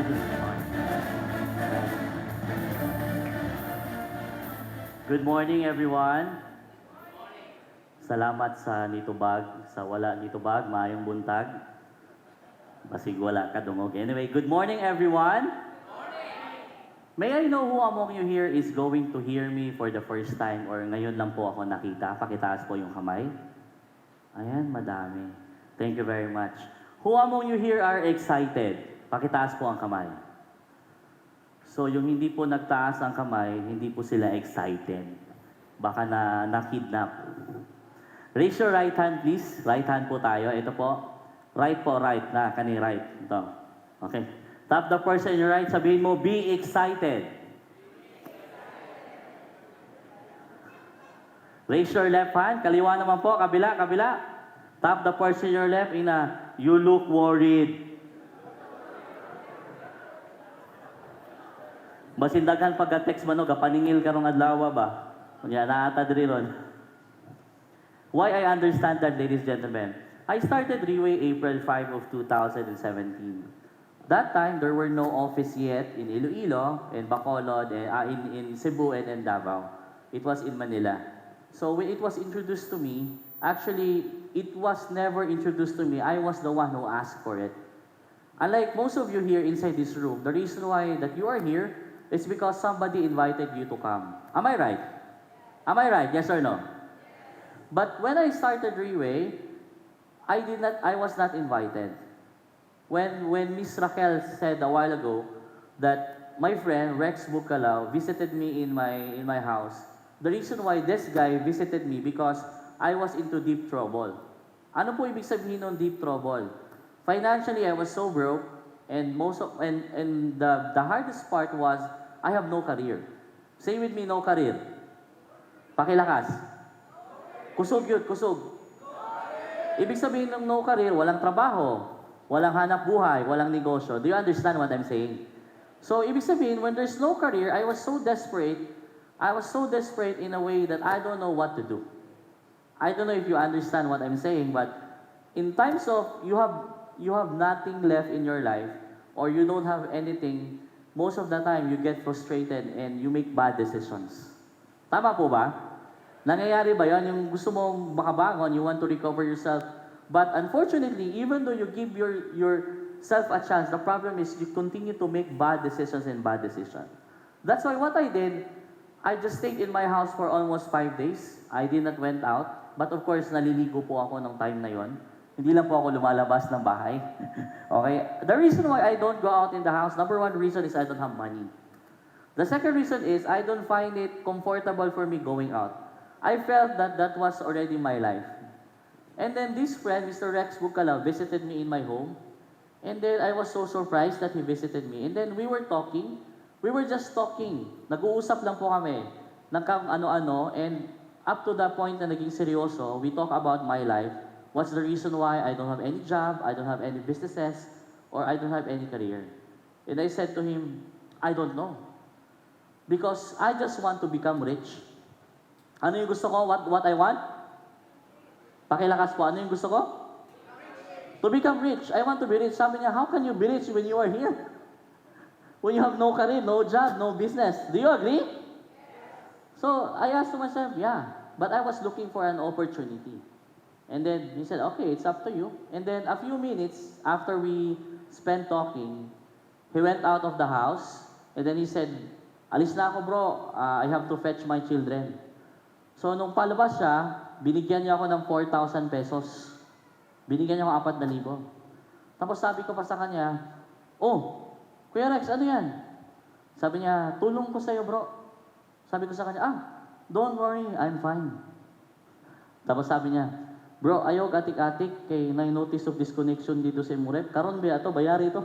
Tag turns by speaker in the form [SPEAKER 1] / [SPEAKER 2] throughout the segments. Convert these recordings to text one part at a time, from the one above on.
[SPEAKER 1] this morning. Good morning, everyone. Salamat sa nitubag, sa wala nitubag, maayong buntag. Basig wala ka dungog. Anyway, good morning, everyone. May I know who among you here is going to hear me for the first time or ngayon lang po ako nakita? Pakitaas po yung kamay. Ayan, madami. Thank you very much. Who among you here are excited? Pakitaas po ang kamay. So, yung hindi po nagtaas ang kamay, hindi po sila excited. Baka na-kidnap. Raise your right hand, please. Right hand po tayo. Ito po. Right po, right. Kani right. Ito. Okay. Tap the person on your right. Sabihin mo, be excited. Raise your left hand. Kaliwa naman po. Kabila, kabila. Tap the person on your left in a, you look worried. Basindaghan pagka-text mo, kapaningil ka rong adlaw ba? Kunya, naata diri ron. Why I understand that, ladies and gentlemen? I started Riway April 5 of 2017. That time, there were no office yet in Iloilo, in Bacolod, in Cebu, and in Davao. It was in Manila. So when it was introduced to me, actually, it was never introduced to me. I was the one who asked for it. Unlike most of you here inside this room, the reason why that you are here is because somebody invited you to come. Am I right? Am I right? Yes or no? But when I started Riway, I was not invited. When Miss Raquel said a while ago that my friend Rex Bucalaw visited me in my house, the reason why this guy visited me because I was into deep trouble. Ano po ibig sabihin ng deep trouble? Financially, I was so broke, and the hardest part was I have no career. Say with me, no career. Pakilakas. Kusog yun, kusog. Ibig sabihin ng no career, walang trabaho, walang hanap buhay, walang negosyo. Do you understand what I'm saying? So, ibig sabihin, when there's no career, I was so desperate in a way that I don't know what to do. I don't know if you understand what I'm saying, but in times of you have nothing left in your life, or you don't have anything, most of the time you get frustrated and you make bad decisions. Tama po ba? Nangyayari ba yan? Yung gusto mong makabangon, you want to recover yourself. But unfortunately, even though you give yourself a chance, the problem is you continue to make bad decisions and bad decisions. That's why what I did, I just stayed in my house for almost 5 days. I did not went out. But of course, naliligo po ako ng time na yon. Hindi lang po ako lumalabas ng bahay. Okay? The reason why I don't go out in the house, number one reason is I don't have money. The second reason is I don't find it comfortable for me going out. I felt that that was already my life. And then this friend, Mr. Rex Bucalaw, visited me in my home. And then I was so surprised that he visited me. And then we were talking. We were just talking. Nag-uusap lang po kami. Nagkang ano-ano. And up to the point na naging seryoso, we talk about my life. What's the reason why I don't have any job, I don't have any businesses, or I don't have any career? And I said to him, I don't know. Because I just want to become rich. Ano yung gusto ko? What I want? Pakilakas po. Ano yung gusto ko? To become rich. I want to be rich. Sabi niya, how can you be rich when you are here? When you have no career, no job, no business. Do you agree? So I asked myself, yeah. But I was looking for an opportunity. And then he said, okay, it's up to you. And then a few minutes after we spent talking, he went out of the house. And then he said, alis na ako bro, I have to fetch my children. So nung palabas siya, binigyan niya ako ng 4,000 pesos. Binigyan niya ako 4,000. Tapos sabi ko pa sa kanya, oh, Kuya Rex, ano yan? Sabi niya, tulong ko sa'yo bro. Sabi ko sa kanya, don't worry, I'm fine. Tapos sabi niya, bro, ayaw atik-atik kay na-notice of disconnection dito sa Murep. Karon ba ito? Bayari ito.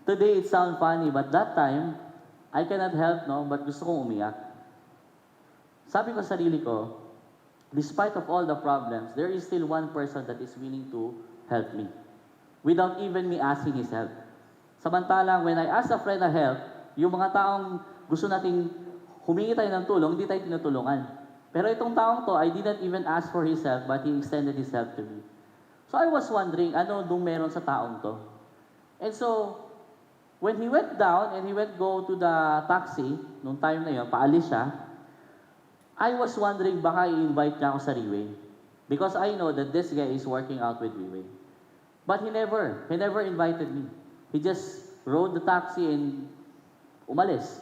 [SPEAKER 1] Today, it sounds funny, but that time, I cannot help, no? But gusto kong umiyak. Sabi ko sa sarili ko, despite of all the problems, there is still one person that is willing to help me. Without even me asking his help. Samantalang, when I ask a friend a help, yung mga taong gusto nating humingi tayo ng tulong, hindi tayo tinutulungan. Pero itong taong to, I didn't even ask for his help, but he extended his help to me. So I was wondering, ano dong meron sa taong to? And so, when he went down and he went go to the taxi, nung time na yun, paalis siya, I was wondering baka i-invite niya ako sa Riway. Because I know that this guy is working out with Riway. But he never invited me. He just rode the taxi and umalis.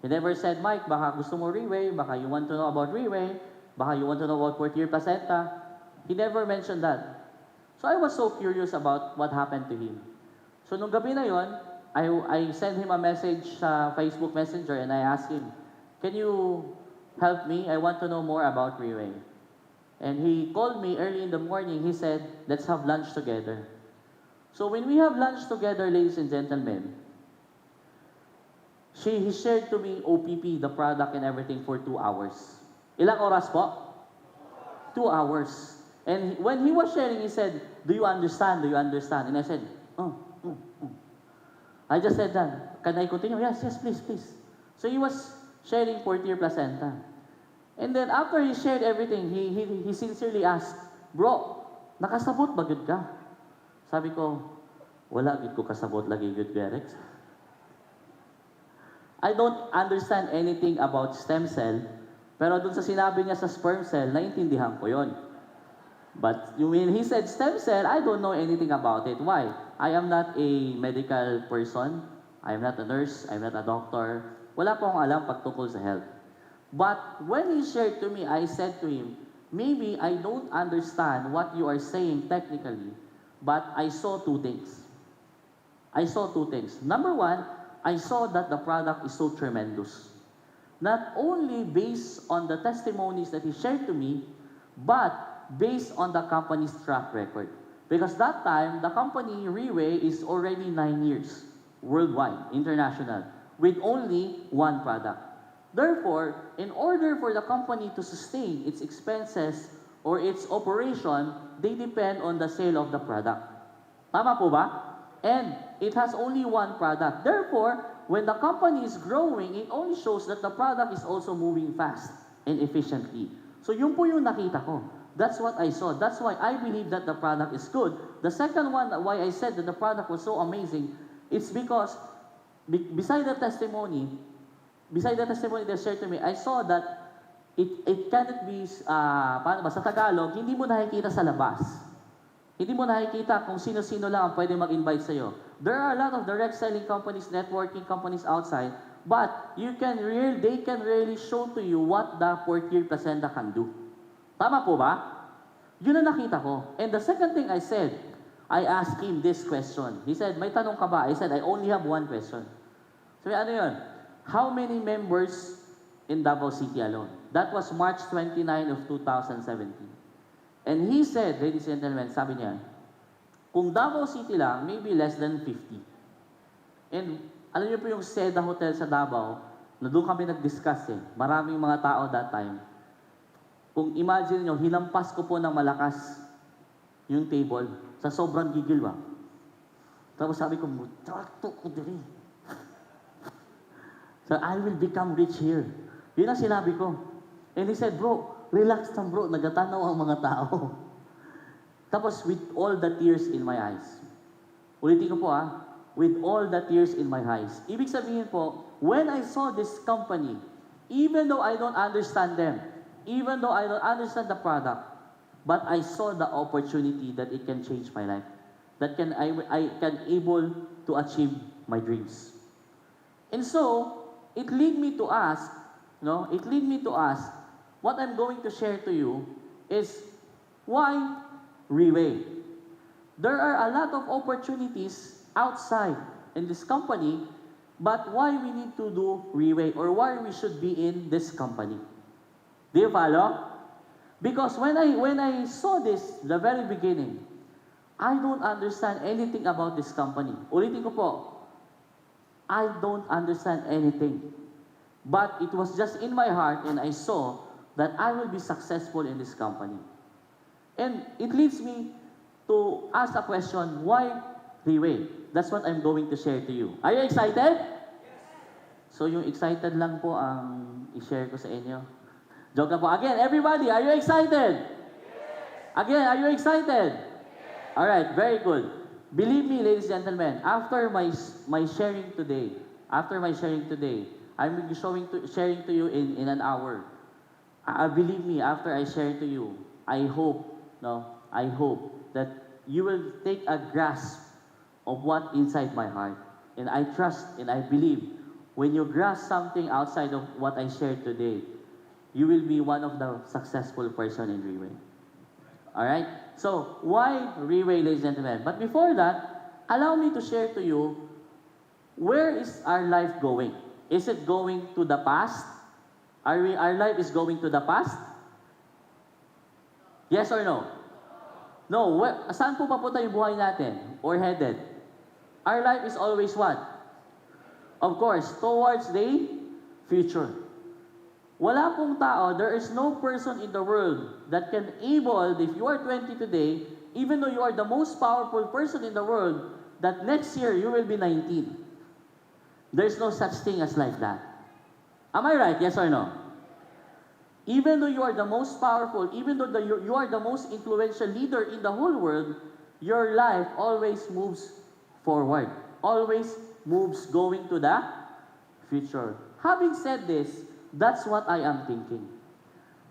[SPEAKER 1] He never said, Mike, baka gusto mo Riway, baka you want to know about Riway, baka you want to know about fourth-year placenta. He never mentioned that. So I was so curious about what happened to him. So nung gabi na yon, I sent him a message sa Facebook Messenger and I asked him, can you help me? I want to know more about Riway. And he called me early in the morning. He said, let's have lunch together. So when we have lunch together, ladies and gentlemen, he shared to me OPP, the product and everything for 2 hours. Ilang oras po? 2 hours. And when he was sharing, he said, do you understand? Do you understand? And I said, I just said that. Can I continue? Yes, please. So he was sharing fourth-year placenta. And then after he shared everything, he sincerely asked, bro, nakasabot ba gud ka? Sabi ko, wala gud ko kasabot lagi gud, Rex. I don't understand anything about stem cell, pero dun sa sinabi niya sa sperm cell, naintindihan ko yon. But when he said stem cell, I don't know anything about it. Why? I am not a medical person. I am not a nurse. I am not a doctor. Wala po akong alam pagtungkol sa health. But when he shared to me, I said to him, maybe I don't understand what you are saying technically, but I saw two things. Number one, I saw that the product is so tremendous. Not only based on the testimonies that he shared to me, but based on the company's track record. Because that time, the company, Riway, is already 9 years, worldwide, international, with only one product. Therefore, in order for the company to sustain its expenses or its operation, they depend on the sale of the product. Tama po ba? And it has only one product. Therefore, when the company is growing, it only shows that the product is also moving fast and efficiently. So yun po yung nakita ko. That's what I saw. That's why I believe that the product is good. The second one, why I said that the product was so amazing, it's because beside the testimony they shared to me, I saw that it cannot be, paano ba, sa Tagalog, hindi mo nakikita sa labas. Hindi mo nakikita kung sino-sino lang ang pwede mag-invite sa'yo. There are a lot of direct selling companies, networking companies outside, but they can really show to you what the fourth-year placenta can do. Tama po ba? Yun ang nakita ko. And the second thing I said, I asked him this question. He said, may tanong ka ba? I said, I only have one question. Sabi, ano yun? How many members in Davao City alone? That was March 29 of 2017. And he said, ladies and gentlemen, sabi niya, kung Davao City lang, maybe less than 50. And alam niyo po yung Seda Hotel sa Davao, na doon kami nag-discuss eh. Maraming mga tao that time. Kung imagine nyo, hinampas ko po ng malakas yung table sa sobrang gigil ba. Tapos sabi ko, trato ko diri. So, I will become rich here. Yun ang sinabi ko. And he said, bro, relax lang bro, nagatanaw ang mga tao. Tapos with all the tears in my eyes. Ulitin ko po with all the tears in my eyes. Ibig sabihin po, when I saw this company, even though I don't understand them, even though I don't understand the product, but I saw the opportunity that it can change my life. That I can able to achieve my dreams. And so, it lead me to ask, what I'm going to share to you is, why Riway? There are a lot of opportunities outside in this company, but why we need to do Riway, or why we should be in this company? Do you follow? Because when I saw this, the very beginning, I don't understand anything about this company. Ulitin ko po, I don't understand anything. But it was just in my heart and I saw that I will be successful in this company. And it leads me to ask a question, why Riway? That's what I'm going to share to you. Are you excited? Yes. So yung excited lang po ang i-share ko sa inyo. Joke na po. Again, everybody, are you excited? Yes. Again, are you excited? Yes. Alright, very good. Believe me, ladies and gentlemen, after my sharing today, I'm will be sharing to you in an hour. Believe me, after I share to you, I hope, no, I hope that you will take a grasp of what inside my heart. And I trust and I believe when you grasp something outside of what I shared today, you will be one of the successful person in Reway. Alright? So, why Reway, ladies and gentlemen? But before that, allow me to share to you, where is our life going? Is it going to the past? Our life is going to the past? Yes or no? No. Saan po papunta yung buhay natin? Or headed? Our life is always what? Of course, towards the future. Wala pong tao, there is no person in the world that can able, if you are 20 today, even though you are the most powerful person in the world, that next year you will be 19. There's no such thing as like that. Am I right? Yes or no? Even though you are the most powerful, even though you are the most influential leader in the whole world, your life always moves forward. Always moves going to the future. Having said this, that's what I am thinking.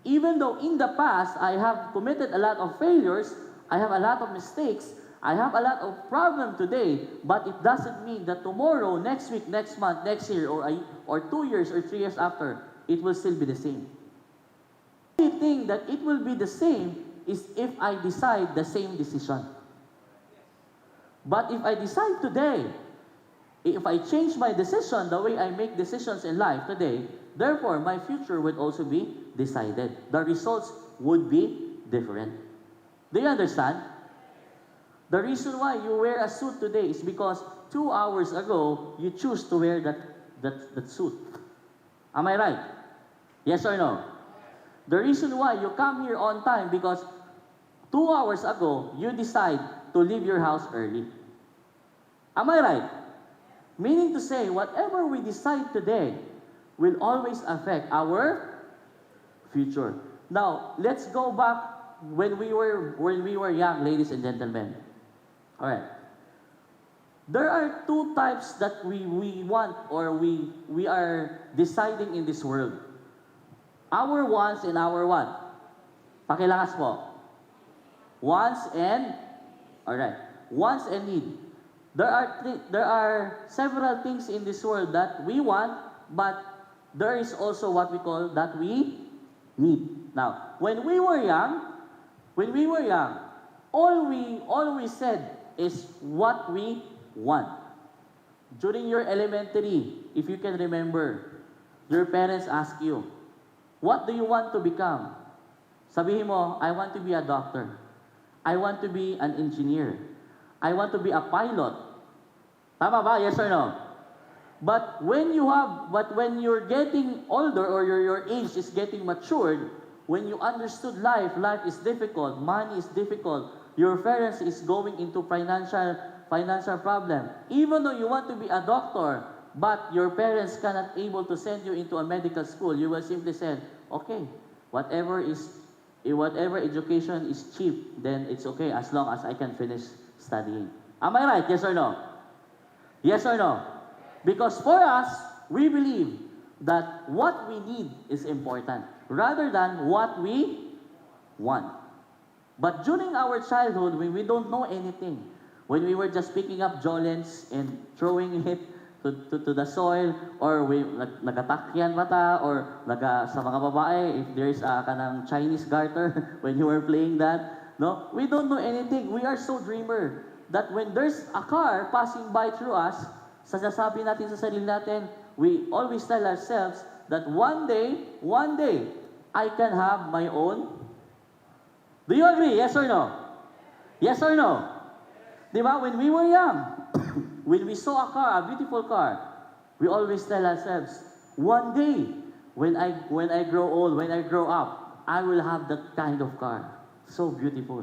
[SPEAKER 1] Even though in the past, I have committed a lot of failures, I have a lot of mistakes, I have a lot of problems today, but it doesn't mean that tomorrow, next week, next month, next year, or 2 years or 3 years after, it will still be the same. The only thing that it will be the same is if I decide the same decision. But if I decide today, if I change my decision, the way I make decisions in life today, therefore, my future would also be decided. The results would be different. Do you understand? The reason why you wear a suit today is because 2 hours ago, you choose to wear that suit. Am I right? Yes or no? The reason why you come here on time because 2 hours ago, you decide to leave your house early. Am I right? Meaning to say, whatever we decide today will always affect our future. Now, let's go back when we were young, ladies and gentlemen. All right. There are 2 types that we want or we are deciding in this world. Our wants and our what? Pakilakas po. Wants and, all right. Wants and need. There are several things in this world that we want, but there is also what we call that we need. Now, when we were young, all we said is what we want. During your elementary, if you can remember, your parents ask you, what do you want to become? Sabihin mo, I want to be a doctor. I want to be an engineer. I want to be a pilot. Tama ba? Yes or no? But when you're getting older or your age is getting matured, when you understood life is difficult, money is difficult, your parents is going into financial problem. Even though you want to be a doctor, but your parents cannot able to send you into a medical school, you will simply say, okay, whatever education is cheap, then it's okay as long as I can finish studying. Am I right? Yes or no? Yes or no? Because for us, we believe that what we need is important rather than what we want. But during our childhood, when we don't know anything, when we were just picking up jolens and throwing it to the soil, or nagatakyan mata, or sa mga babae, if there's a kanang Chinese garter, when you were playing that, no? We don't know anything. We are so dreamer that when there's a car passing by through us, sasasabi natin sa sarili natin, we always tell ourselves that one day, I can have my own. Do you agree? Yes or no? Yes or no? Diba? When we were young, when we saw a car, a beautiful car, we always tell ourselves, one day, when I grow old, when I grow up, I will have that kind of car. So beautiful.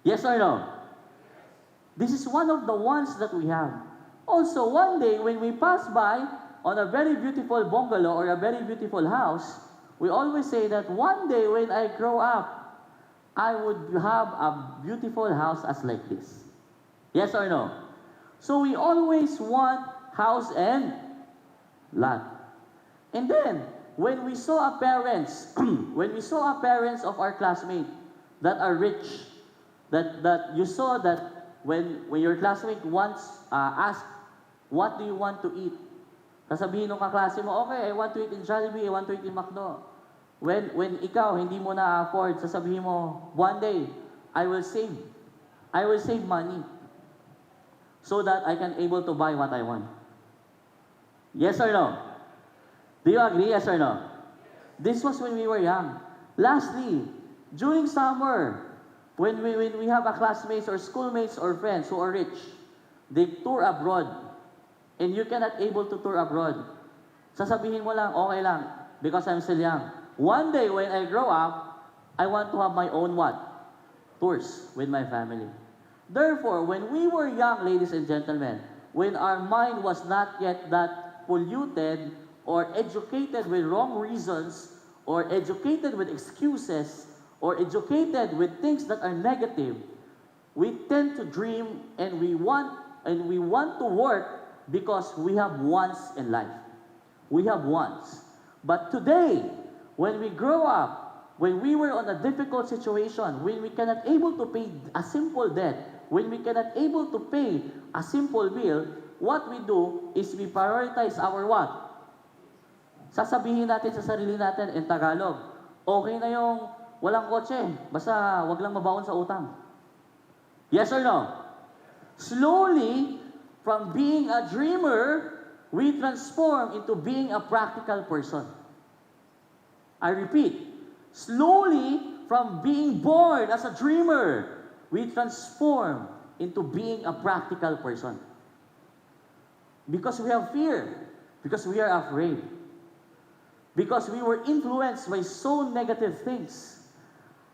[SPEAKER 1] Yes or no? This is one of the wants that we have. Also, one day, when we pass by on a very beautiful bungalow or a very beautiful house, we always say that one day when I grow up, I would have a beautiful house as like this. Yes or no? So we always want house and lot. And then, when we saw our parents, when we saw our parents of our classmates that are rich, that you saw that when your classmate once asked, what do you want to eat? Sasabihin ng kaklase mo, okay, I want to eat in Jollibee, I want to eat in McDo. When ikaw hindi mo na-afford, sasabihin mo, one day, I will save. I will save money so that I can able to buy what I want. Yes or no? Do you agree, yes or no? This was when we were young. Lastly, during summer, when we have a classmates or schoolmates or friends who are rich, they tour abroad, and you cannot able to tour abroad. Sasabihin mo lang, okay lang, because I'm still young. One day, when I grow up, I want to have my own what? Tours with my family. Therefore, when we were young, ladies and gentlemen, when our mind was not yet that polluted or educated with wrong reasons or educated with excuses or educated with things that are negative, we tend to dream and we want to work because we have wants in life. We have wants. But today, when we grow up, when we were on a difficult situation, when we cannot able to pay a simple debt, when we cannot able to pay a simple bill, what we do is we prioritize our what? Sasabihin natin sa sarili natin in Tagalog, okay na yung walang kotse, basta wag lang mabaon sa utang. Yes or no? Slowly, from being a dreamer, we transform into being a practical person. I repeat, slowly, from being born as a dreamer, we transform into being a practical person. Because we have fear, because we are afraid, because we were influenced by so negative things,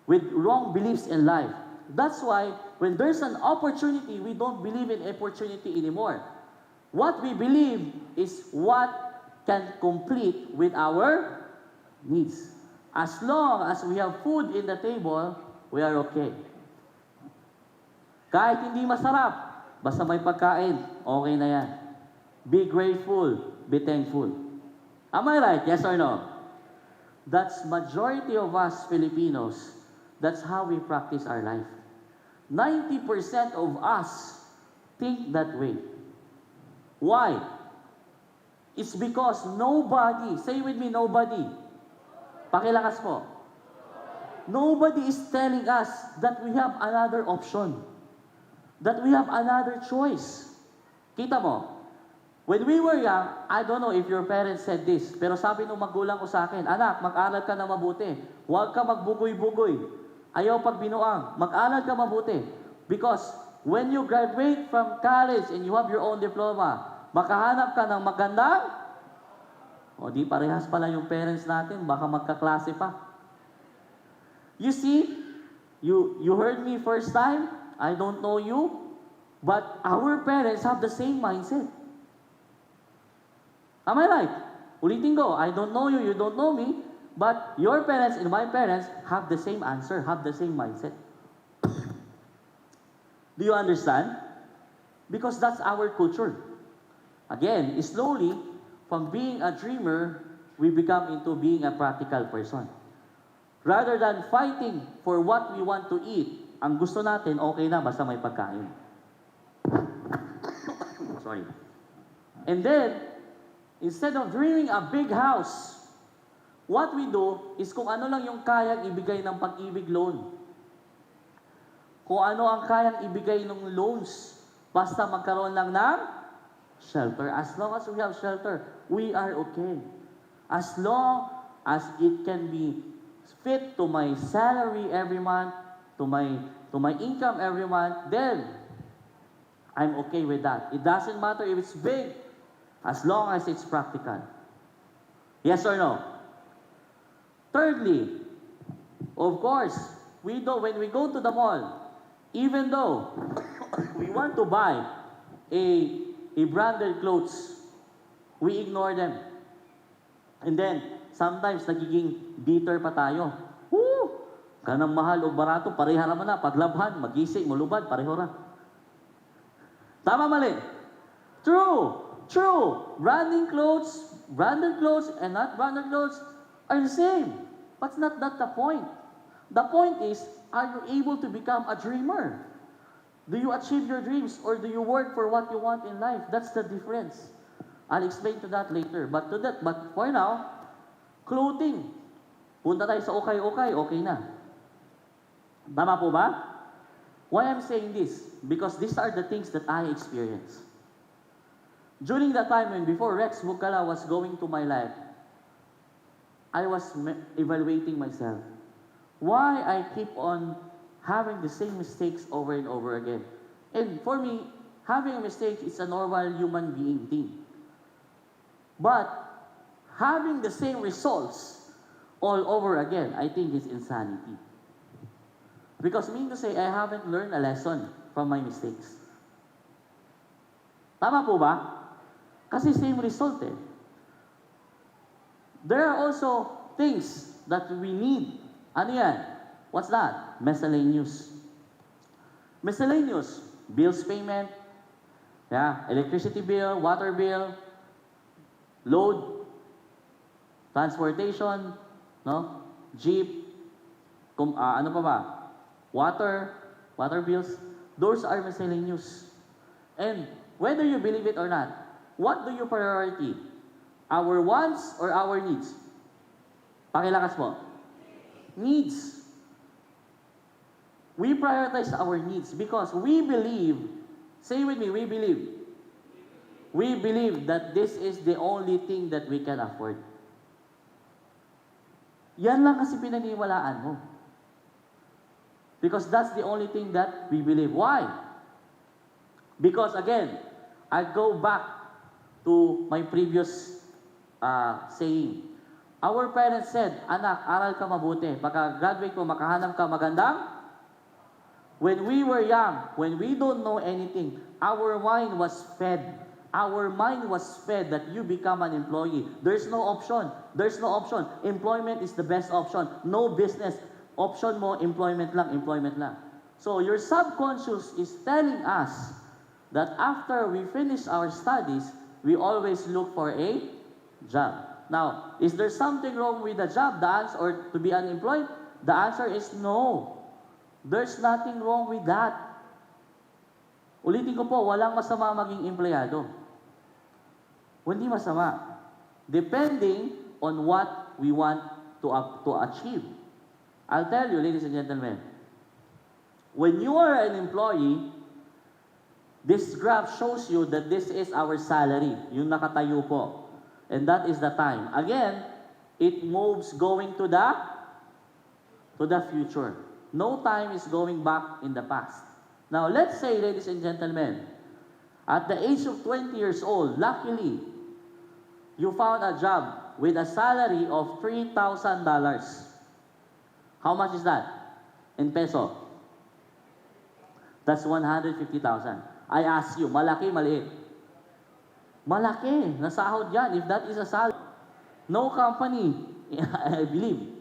[SPEAKER 1] with wrong beliefs in life. That's why, when there's an opportunity, we don't believe in opportunity anymore. What we believe is what can complete with our needs. As long as we have food in the table, we are okay. Kahit hindi masarap, basta may pagkain, okay na yan. Be grateful, be thankful. Am I right? Yes or no? That's majority of us Filipinos. That's how we practice our life. 90% of us think that way. Why? It's because nobody, say with me, nobody. Pakilakas mo. Nobody is telling us that we have another option. That we have another choice. Kita mo, when we were young, I don't know if your parents said this, pero sabi nung magulang ko sa akin, anak, mag-aral ka na mabuti. Huwag ka magbugoy-bugoy. Ayaw pag binuang. Mag-aral ka mabuti. Because when you graduate from college and you have your own diploma, makahanap ka ng magandang, o di parehas pala yung parents natin, baka magkaklase pa. You see, you heard me first time, I don't know you, but our parents have the same mindset. Am I right? Ulitin ko, I don't know you, you don't know me, but your parents and my parents have the same answer, have the same mindset. Do you understand? Because that's our culture. Again, slowly, from being a dreamer, we become into being a practical person. Rather than fighting for what we want to eat, ang gusto natin, okay na, basta may pagkain. Sorry. And then, instead of dreaming a big house, what we do is kung ano lang yung kayang ibigay ng pag-ibig loan. Kung ano ang kayang ibigay ng loans, basta magkaroon lang ng shelter. As long as we have shelter, we are okay. As long as it can be fit to my salary every month, to my income every month, then I'm okay with that. It doesn't matter if it's big, as long as it's practical. Yes or no? Thirdly, of course, when we go to the mall, even though we want to buy a branded clothes, we ignore them. And then, sometimes nagiging bitter pa tayo. Woo! Kanang mahal o barato, pareha naman na. Paglabhan, magising, mulubad, pareho na. Tama, mali? True. True. Branded clothes and not branded clothes are the same. But not that the point. The point is, are you able to become a dreamer? Do you achieve your dreams or do you work for what you want in life? That's the difference. I'll explain to that later. But for now, clothing. Punta tayo sa okay, okay na. Tama po ba? Why I'm saying this? Because these are the things that I experience. During that time when before Rex Mukala was going to my life, I was evaluating myself. Why I keep on having the same mistakes over and over again? And for me, having a mistake is a normal human being thing. But having the same results all over again, I think is insanity. Because meaning to say, I haven't learned a lesson from my mistakes. Tama po ba? Kasi same result eh. There are also things that we need. Ano yan? What's that? Miscellaneous. Miscellaneous. Bills payment. Yeah. Electricity bill, water bill, load, transportation, no? Jeep, ano pa ba? Water bills. Those are miscellaneous. And whether you believe it or not, what do you priority? Our wants or our needs? Pakilakas po. Needs. We prioritize our needs because we believe, say with me, we believe. We believe that this is the only thing that we can afford. Yan lang kasi pinaniwalaan mo. Because that's the only thing that we believe. Why? Because again, I go back to my previous saying. Our parents said, anak, aral ka mabuti. Pagka-graduate mo, makahanap ka magandang. When we were young, when we don't know anything, our mind was fed. Our mind was fed that you become an employee. There's no option. There's no option. Employment is the best option. No business. Option mo, employment lang, employment lang. So your subconscious is telling us that after we finish our studies, we always look for a job. Now, is there something wrong with the job, the answer, or to be unemployed? The answer is no. There's nothing wrong with that. Ulitin ko po, walang masama maging empleyado. Hindi masama. Depending on what we want to achieve. I'll tell you, ladies and gentlemen, when you are an employee, this graph shows you that this is our salary, yung nakatayo po. And that is the time. Again, it moves going to the future. No time is going back in the past. Now, let's say, ladies and gentlemen, at the age of 20 years old, luckily, you found a job with a salary of $3,000. How much is that? In peso? That's 150,000. I ask you, malaki, maliit? Malaki. Nasahod yan if that is a salary. No company, I believe,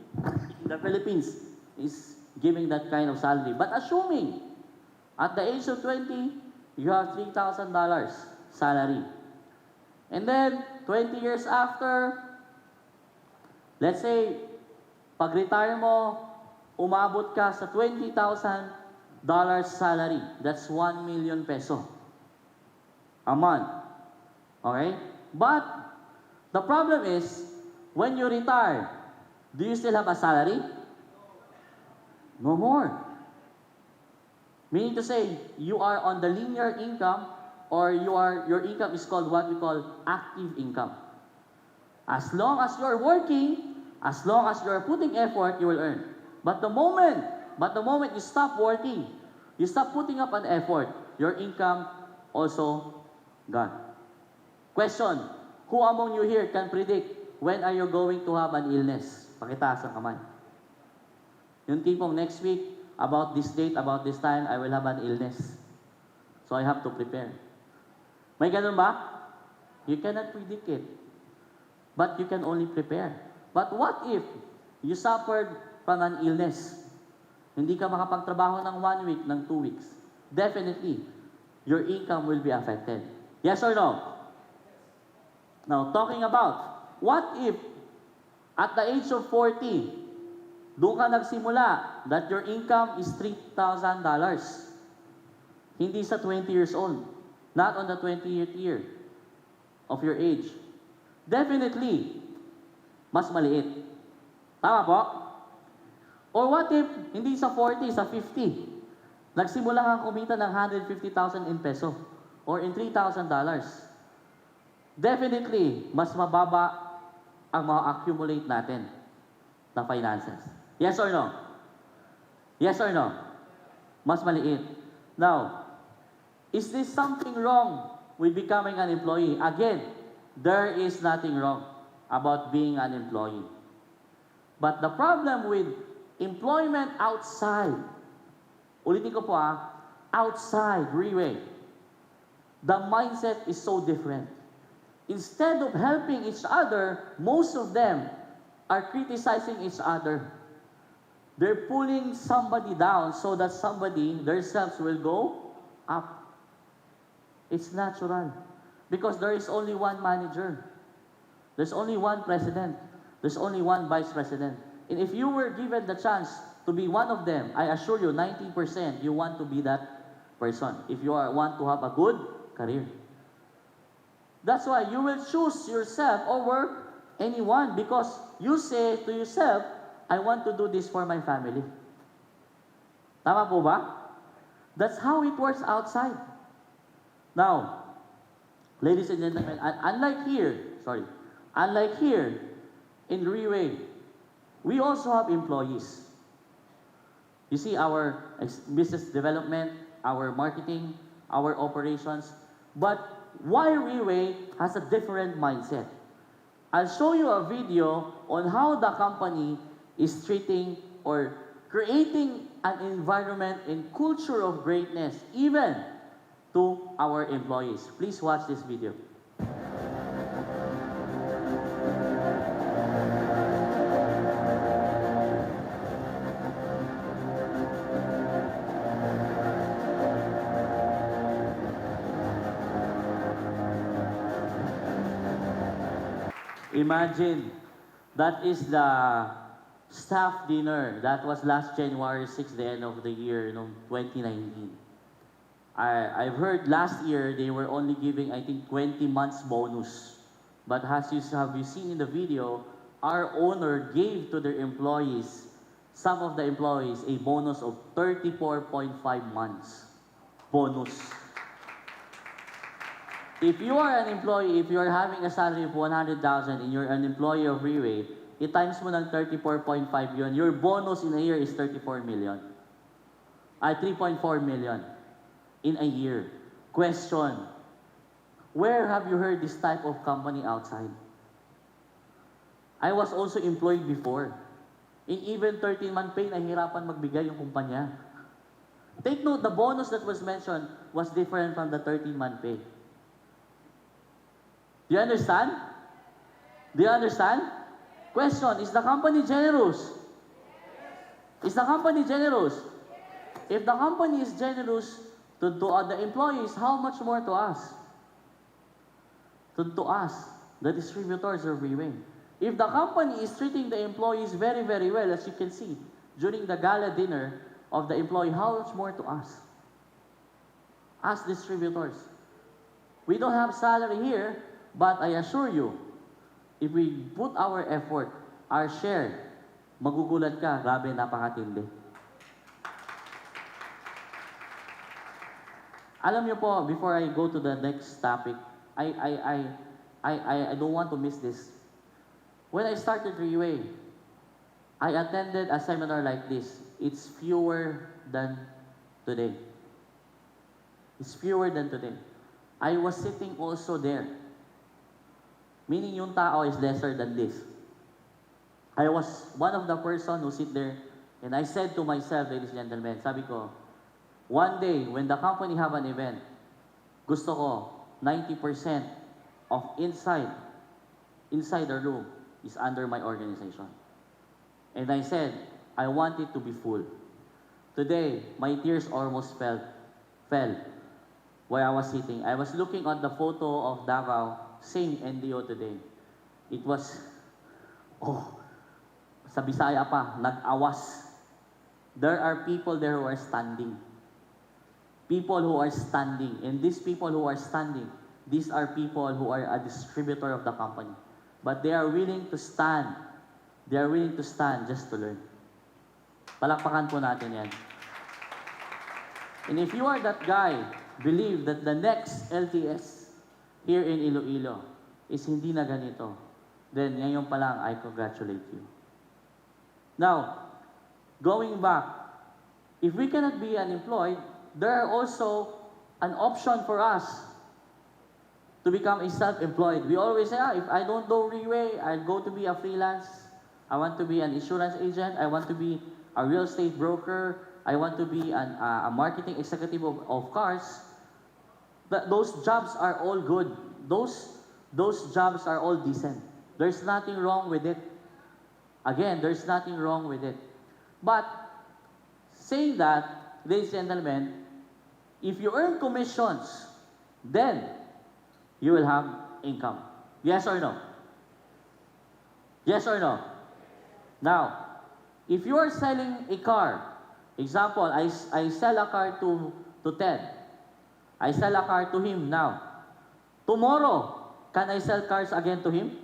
[SPEAKER 1] in the Philippines is giving that kind of salary. But assuming, at the age of 20, you have $3,000 salary. And then, 20 years after, let's say, pag-retire mo, umabot ka sa $20,000 salary. That's 1 million peso a month. Okay? But, the problem is, when you retire, do you still have a salary? No more. Meaning to say, you are on the linear income or your income is called what we call active income. As long as you are working, as long as you are putting effort, you will earn. But the moment you stop working, you stop putting up an effort, your income also gone. Question, who among you here can predict when are you going to have an illness? Pakitaas ang kamay. Yung tipong next week, about this date, about this time, I will have an illness. So I have to prepare. May ganun ba? You cannot predict it. But you can only prepare. But what if you suffered from an illness? Hindi ka makapagtrabaho ng 1 week, ng 2 weeks. Definitely, your income will be affected. Yes or no? Now, talking about, what if at the age of 40, doon ka nagsimula that your income is $3,000. Hindi sa 20 years old. Not on the 20th year of your age. Definitely, mas maliit. Tama po? Or what if, hindi sa 40, sa 50, nagsimula kang kumita ng 150,000 in peso or in $3,000. Definitely, mas mababa ang ma-accumulate natin na finances. Yes or no? Yes or no? Mas maliit. Now, is this something wrong with becoming an employee? Again, there is nothing wrong about being an employee. But the problem with employment outside, ulitin ko po outside Riway, the mindset is so different. Instead of helping each other, most of them are criticizing each other. They're pulling somebody down so that somebody, themselves, will go up. It's natural. Because there is only one manager. There's only one president. There's only one vice president. And if you were given the chance to be one of them, I assure you, 90% you want to be that person. If you want to have a good career. That's why you will choose yourself over anyone because you say to yourself, I want to do this for my family. Tama po ba? That's how it works outside. Now, ladies and gentlemen, unlike here in Riway, we also have employees. You see our business development, our marketing, our operations, but why Riway has a different mindset. I'll show you a video on how the company is treating or creating an environment and culture of greatness even to our employees. Please watch this video. Imagine, that is the staff dinner. That was last January 6, the end of the year, 2019. I've heard last year they were only giving, I think, 20 months bonus. But as you have seen in the video, our owner gave to their employees, some of the employees, a bonus of 34.5 months. Bonus. If you are an employee, if you are having a salary of 100,000 and you're an employee of Riway, i-times mo ng 34.5 yun, your bonus in a year is 34 million. 3.4 million in a year. Question, where have you heard this type of company outside? I was also employed before. In even 13-month pay, nahihirapan magbigay yung kumpanya. Take note, the bonus that was mentioned was different from the 13-month pay. Do you understand? Do you understand? Question, is the company generous? Is the company generous? If the company is generous to the employees, how much more to us? To us, the distributors of Riway. If the company is treating the employees very, very well, as you can see, during the gala dinner of the employee, how much more to us? As distributors. We don't have salary here, but I assure you, if we put our effort, our share, magugulat ka, grabe, napakatindi. Alam niyo po, before I go to the next topic, I don't want to miss this. When I started Riway, I attended a seminar like this. It's fewer than today. It's fewer than today. I was sitting also there. Meaning yung tao is lesser than this. I was one of the person who sit there and I said to myself, ladies and gentlemen, sabi ko, one day when the company have an event, gusto ko 90% of inside the room is under my organization. And I said, I want it to be full. Today, my tears almost fell. where I was sitting. I was looking at the photo of Davao, same NDO today. It was, oh, sa Bisaya pa, nag-awas. There are people there who are standing. People who are standing. And these people who are standing, these are people who are a distributor of the company. But they are willing to stand. They are willing to stand just to learn. Palakpakan po natin yan. And if you are that guy, believe that the next LTS here in Iloilo is hindi na ganito, then ngayon pa lang, I congratulate you. Now, going back, if we cannot be unemployed, there are also an option for us to become a self-employed. We always say, if I don't do Riway, I'll go to be a freelance. I want to be an insurance agent. I want to be a real estate broker. I want to be a marketing executive of cars. Those jobs are all good. Those jobs are all decent. There's nothing wrong with it. Again, there's nothing wrong with it. But saying that, ladies and gentlemen, if you earn commissions, then you will have income. Yes or no? Yes or no? Now, if you are selling a car, example, I sell a car to Ted. I sell a car to him now. Tomorrow, can I sell cars again to him?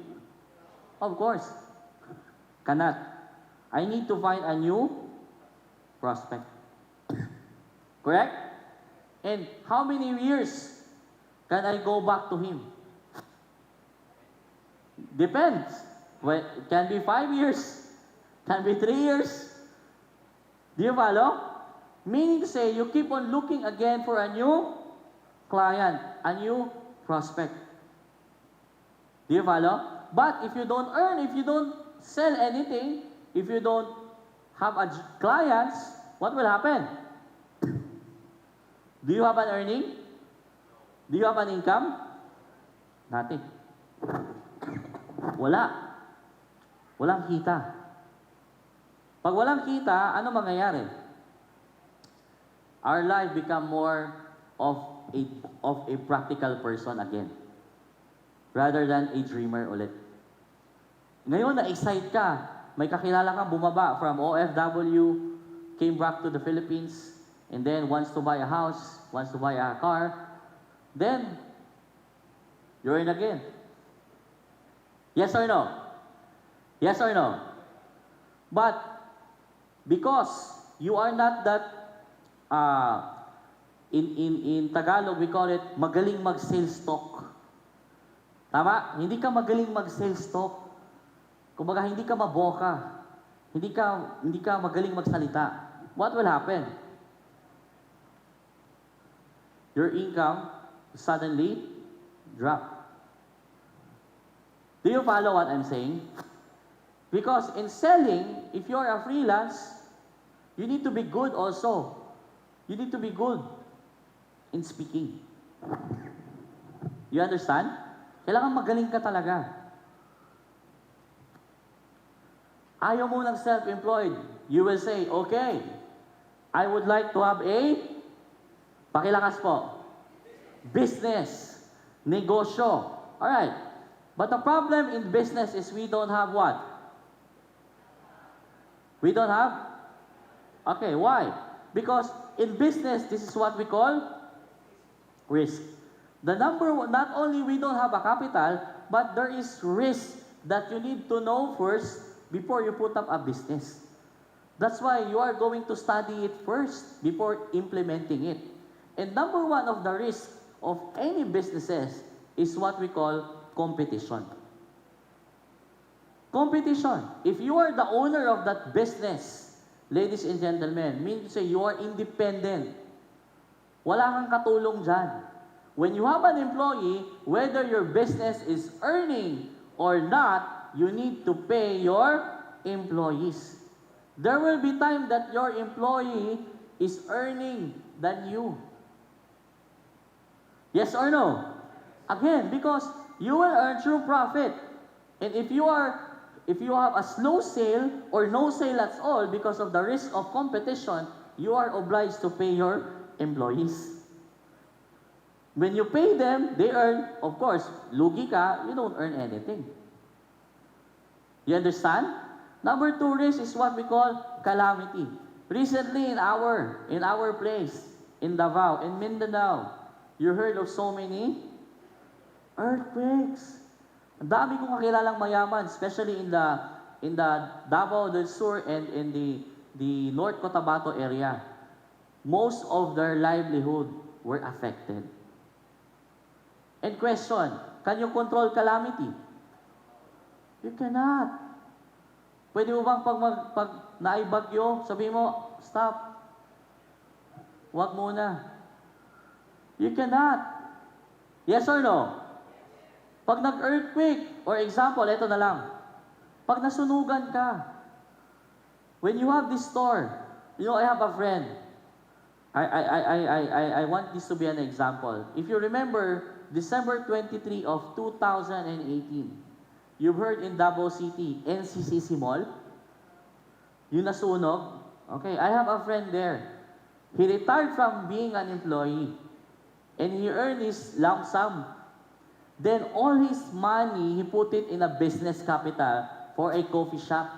[SPEAKER 1] Of course. Cannot. I need to find a new prospect. Correct? And how many years can I go back to him? Depends. Well, it can be 5 years. Can be 3 years. Do you follow? Meaning to say, you keep on looking again for a new client, a new prospect. Do you follow? But if you don't earn, if you don't sell anything, if you don't have clients, what will happen? Do you have an earning? Do you have an income? Nothing. Wala. Walang kita. Pag walang kita, ano mangyayari? Our life become more of a practical person again, rather than a dreamer ulit. Ngayon, na-excite ka. May kakilala kang bumaba from OFW, came back to the Philippines, and then wants to buy a house, wants to buy a car. Then, you're in again. Yes or no? Yes or no? But, because you are not that, in Tagalog, we call it, magaling mag-sales talk. Tama? Hindi ka magaling mag-sales talk. Kumbaga, hindi ka maboka. Hindi ka magaling magsalita. What will happen? Your income suddenly drop. Do you follow what I'm saying? Because in selling, if you're a freelance, you need to be good also. You need to be good in speaking. You understand? Kailangan magaling ka talaga. Ayaw mo ng self-employed. You will say, okay, I would like to have a, pakilakas po, business, negosyo. Alright. But the problem in business is we don't have what? We don't have? Okay, why? Because in business, this is what we call risk. The number one, not only we don't have a capital, but there is risk that you need to know first before you put up a business. That's why you are going to study it first before implementing it. And number one of the risk of any businesses is what we call competition. Competition. If you are the owner of that business, ladies and gentlemen, means to say you are independent. Wala kang katulong dyan. When you have an employee, whether your business is earning or not, you need to pay your employees. There will be time that your employee is earning than you. Yes or no? Again, because you will earn true profit. And if you have a slow sale or no sale at all because of the risk of competition, you are obliged to pay your employees. When you pay them, they earn, of course, lugi ka, you don't earn anything. You understand? Number 2 risk is what we call calamity. Recently in our place, in Davao, in Mindanao, you heard of so many earthquakes. Ang dami kong kakilalang mayaman, especially in the Davao del Sur and in the North Cotabato area. Most of their livelihood were affected. And question, can you control calamity? You cannot. Pwede mo bang pag naibagyo, sabi mo, stop. Huwag muna. You cannot. Yes or no? Pag nag-earthquake, or example, ito na lang. Pag nasunugan ka, when you have this store, I have a friend. I want this to be an example. If you remember, December 23 of 2018, you've heard in Davao City, NCCC Mall, yung nasunog. Okay, I have a friend there. He retired from being an employee, and he earned his lump sum. Then all his money, he put it in a business capital for a coffee shop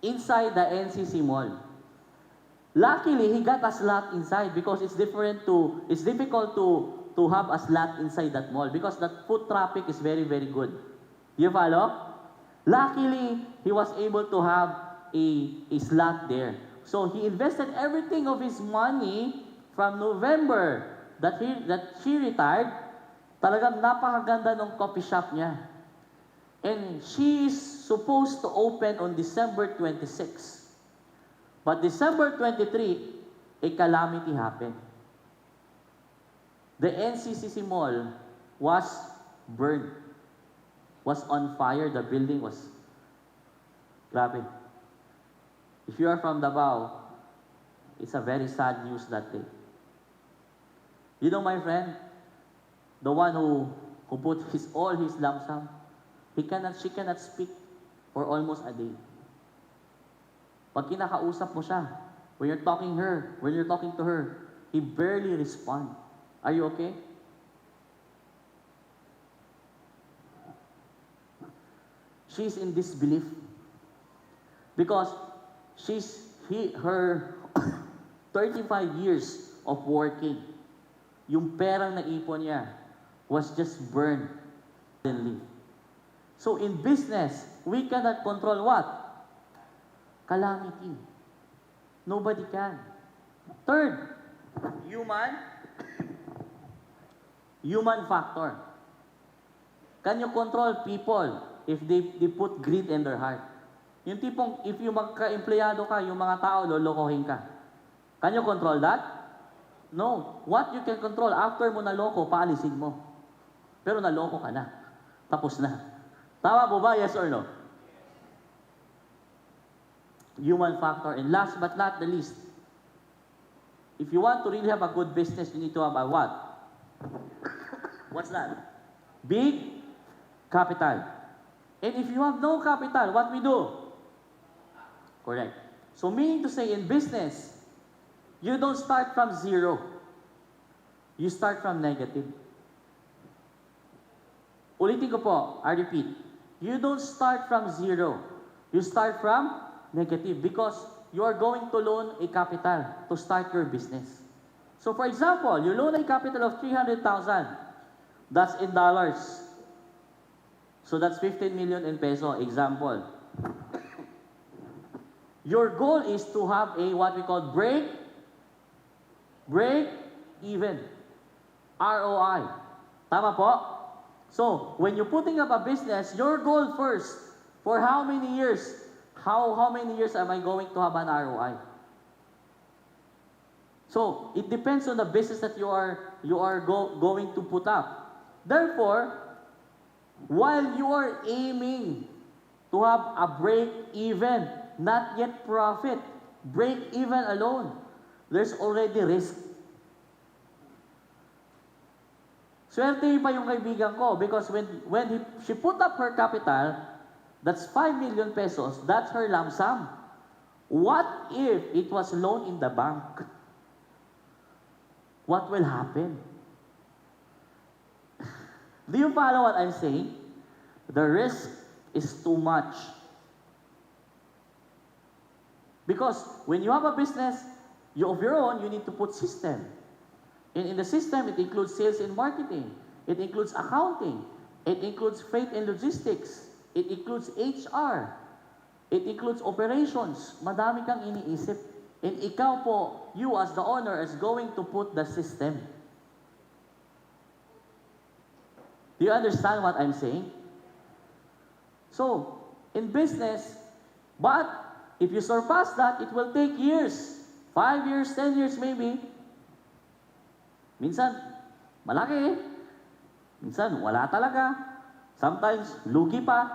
[SPEAKER 1] inside the NCC Mall. Luckily, he got a slot inside because it's difficult to have a slot inside that mall because that foot traffic is very, very good. You follow? Luckily, he was able to have a slot there. So he invested everything of his money from November that she retired. Talagang napakaganda ng coffee shop niya. And she is supposed to open on December 26. But December 23, a calamity happened. The NCCC Mall was burned, was on fire. The building was, grabe. If you are from Davao, it's a very sad news that day. You know my friend, the one who put all his lump sum, she cannot speak for almost a day. Pag kinakausap mo siya, when you're talking to her, he barely responds. Are you okay? She's in disbelief because her 35 years of working, yung perang naipon niya was just burned suddenly. So in business, we cannot control what? Calamity. Nobody can. Third, human factor. Can you control people if they put greed in their heart? Yung tipong, if yung magka-empleyado ka, yung mga tao, lolokohin ka. Can you control that? No. What you can control, after mo naloko, paalisin mo. Pero naloko ka na. Tapos na. Tama po ba? Yes or no? Human factor. And last but not the least, if you want to really have a good business, you need to have a what? What's that? Big capital. And if you have no capital, what we do? Correct. So meaning to say, in business, you don't start from zero. You start from negative. Ulitin ko po, I repeat. You don't start from zero. You start from negative because you are going to loan a capital to start your business. So for example, you loan a capital of 300,000. That's in dollars. So that's 15 million in peso, example. Your goal is to have a what we call break even. ROI. Tama po? So, when you're putting up a business, your goal first, for how many years? How many years am I going to have an ROI? So, it depends on the business that you are going to put up. Therefore, while you are aiming to have a break-even, not yet profit, break-even alone, there's already risk. Swerte pa yung kaibigan ko because when she put up her capital, that's 5 million pesos, that's her lump sum. What if it was loaned in the bank? What will happen? Do you follow what I'm saying? The risk is too much. Because when you have a business of your own, you need to put system. And in the system, it includes sales and marketing. It includes accounting. It includes freight and logistics. It includes HR. It includes operations. Madami kang iniisip. And ikaw po, you as the owner, is going to put the system. Do you understand what I'm saying? So, in business, but if you surpass that, it will take years. 5 years, 10 years maybe. Minsan, malaki. Minsan, wala talaga. Sometimes, lugi pa.